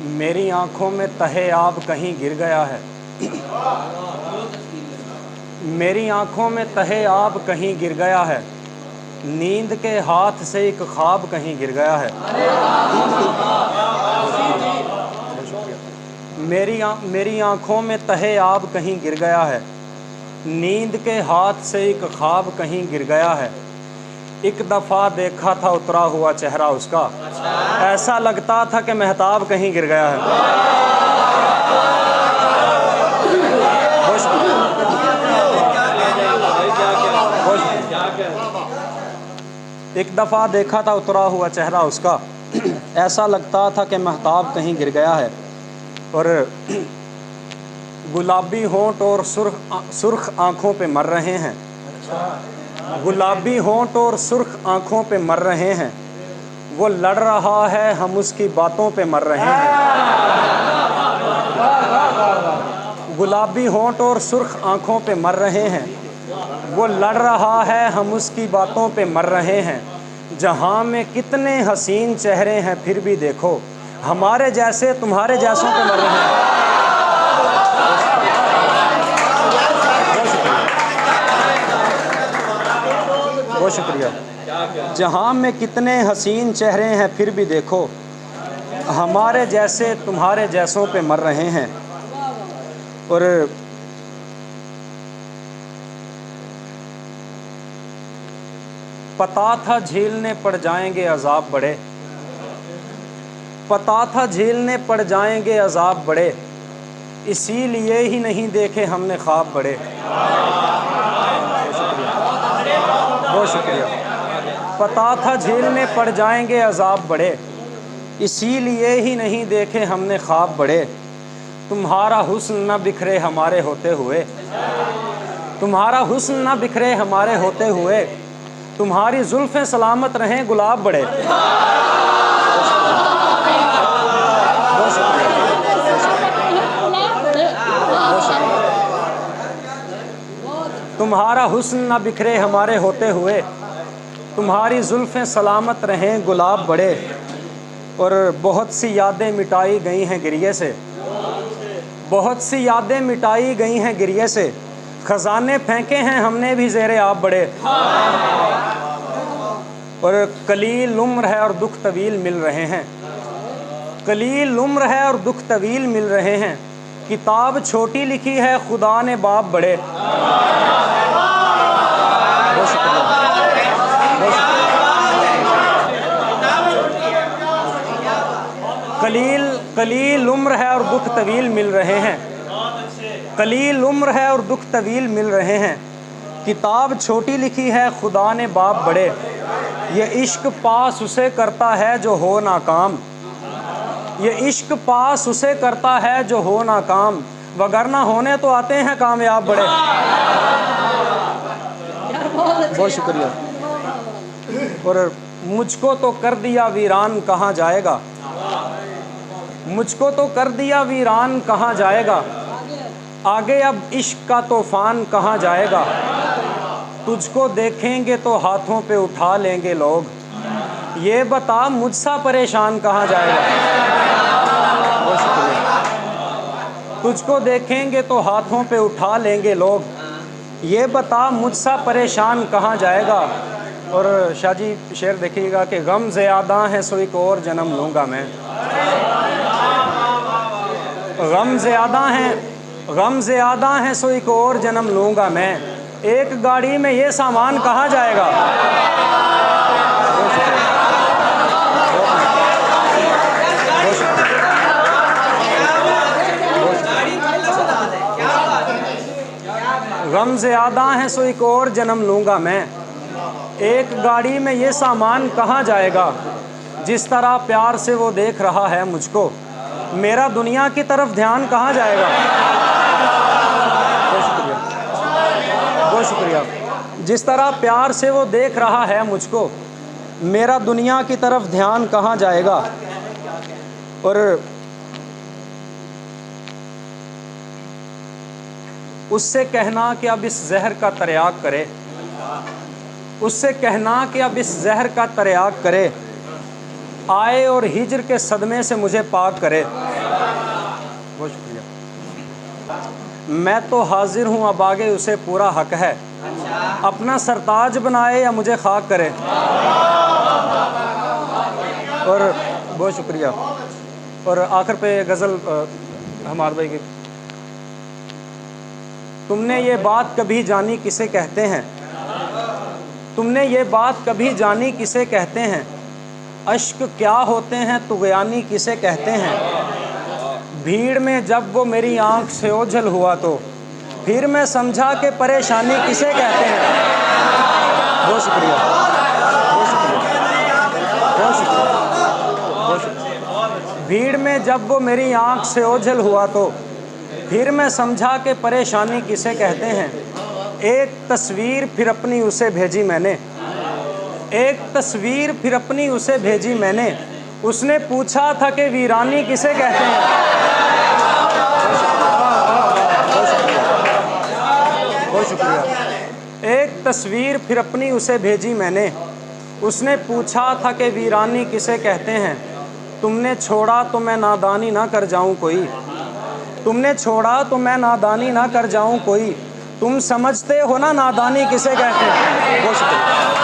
मेरी आँखों में तहे आब कहीं गिर गया है। मेरी आँखों में तहे आब कहीं गिर गया है। नींद के हाथ से एक ख्वाब कहीं गिर गया है। मेरी आँखों में तहे आब कहीं गिर गया है। नींद के हाथ से एक ख्वाब कहीं गिर गया है। एक दफ़ा देखा था उतरा हुआ चेहरा उसका, ऐसा लगता था कि महताब कहीं गिर गया है। एक दफ़ा देखा था उतरा हुआ चेहरा उसका, ऐसा लगता था कि महताब कहीं गिर गया है। और गुलाबी होंठ और सुर्ख आँखों पे मर रहे हैं। गुलाबी होंठ और सुर्ख आँखों पे मर रहे हैं। वो लड़ रहा है, हम उसकी बातों पे मर रहे हैं। गुलाबी होंठ और सुर्ख आँखों पे मर रहे हैं। वो लड़ रहा है, हम उसकी बातों पे मर रहे हैं। जहाँ में कितने हसीन चेहरे हैं, फिर भी देखो हमारे जैसे तुम्हारे जैसों पे मर रहे हैं। बहुत शुक्रिया। जहाँ में कितने हसीन चेहरे हैं, फिर भी देखो हमारे जैसे तुम्हारे जैसों पे मर रहे हैं। और पता था झेलने पड़ जाएंगे अजाब बड़े। पता था झेलने पड़ जाएंगे अजाब बड़े, इसीलिए ही नहीं देखे हमने ख्वाब बड़े। बहुत शुक्रिया। पता था झेलने पड़ जाएंगे अजाब बड़े, इसीलिए ही नहीं देखे हमने ख्वाब बड़े। तुम्हारा हुस्न न बिखरे हमारे होते हुए, तुम्हारा हुस्न न बिखरे हमारे होते हुए, तुम्हारी जुल्फ़ें सलामत रहें गुलाब बड़े। तुम्हारा हुस्न न बिखरे हमारे होते हुए, तुम्हारी जुल्फ़ें सलामत रहें गुलाब बड़े। और बहुत सी यादें मिटाई गई हैं गिरिए से, बहुत सी यादें मिटाई गई हैं गिरिए से, खजाने फेंके हैं हमने भी ज़ेरे आप बड़े। और कलील उम्र है और दुख तवील मिल रहे हैं। कलील उम्र है और दुख तवील मिल रहे हैं। किताब छोटी लिखी है खुदा ने बाप बड़े। कलील उम्र है और दुख तवील मिल रहे हैं। कलील उम्र है और दुख तवील मिल रहे हैं। किताब छोटी लिखी है खुदा ने बाप बड़े। ये इश्क पास उसे करता है जो हो नाकाम। ये इश्क पास उसे करता है जो हो नाकाम, वगरना होने तो आते हैं कामयाब बड़े। बहुत शुक्रिया। और मुझको तो कर दिया वीरान कहाँ जाएगा, मुझको तो कर दिया वीरान कहाँ जाएगा, आगे अब इश्क का तूफान कहाँ जाएगा। तुझको देखेंगे तो हाथों पे उठा लेंगे लोग, ये बता मुझसा परेशान कहाँ जाएगा। बहुत शुक्रिया। तुझको देखेंगे तो हाथों पे उठा लेंगे लोग, ये बता मुझसा परेशान कहाँ जाएगा। और शाह जी शेर देखिएगा कि गम ज़्यादा है सो एक और जन्म लूँगा मैं। गम ज़्यादा है सो एक और जन्म लूँगा मैं। एक गाड़ी में ये सामान कहाँ जाएगा। गम ज़्यादा है सो एक और जन्म लूँगा मैं। एक गाड़ी में ये सामान कहाँ जाएगा। जिस तरह प्यार से वो देख रहा है मुझको, मेरा दुनिया की तरफ ध्यान कहाँ जाएगा। बहुत शुक्रिया। बहुत शुक्रिया। जिस तरह प्यार से वो देख रहा है मुझको, मेरा दुनिया की तरफ ध्यान कहाँ जाएगा। और उससे कहना कि अब इस जहर का तर्याग करे, उससे कहना कि अब इस जहर का तर्याग करे, आए और हिज्र के सदमे से मुझे पाक करे। बहुत शुक्रिया। मैं तो हाजिर हूँ अब आगे उसे पूरा हक है, अपना सरताज बनाए या मुझे खाक करे। और बहुत शुक्रिया। और आखिर पे गज़ल हमारे भाई की, तुमने ये बात कभी जानी किसे कहते हैं, तुमने ये बात कभी जानी किसे कहते हैं, अश्क क्या होते हैं तुग़यानी किसे कहते हैं। भीड़ में जब वो मेरी आंख से ओझल हुआ तो फिर मैं समझा कि परेशानी किसे कहते हैं। बहुत शुक्रिया, बहुत शुक्रिया, बहुत शुक्रिया, बहुत शुक्रिया। भीड़ में जब वो मेरी आंख से ओझल हुआ तो फिर मैं समझा कि परेशानी किसे कहते हैं। एक तस्वीर फिर अपनी उसे भेजी मैंने, एक तस्वीर फिर अपनी उसे भेजी मैंने, उसने पूछा था कि वीरानी किसे कहते हैं। बहुत शुक्रिया। एक तस्वीर फिर अपनी उसे भेजी मैंने, उसने पूछा था कि वीरानी किसे कहते हैं। तुमने छोड़ा तो मैं नादानी ना कर जाऊं कोई, तुमने छोड़ा तो मैं नादानी ना कर जाऊं कोई, तुम समझते हो ना नादानी किसे कहते हैं। बहुत शुक्रिया।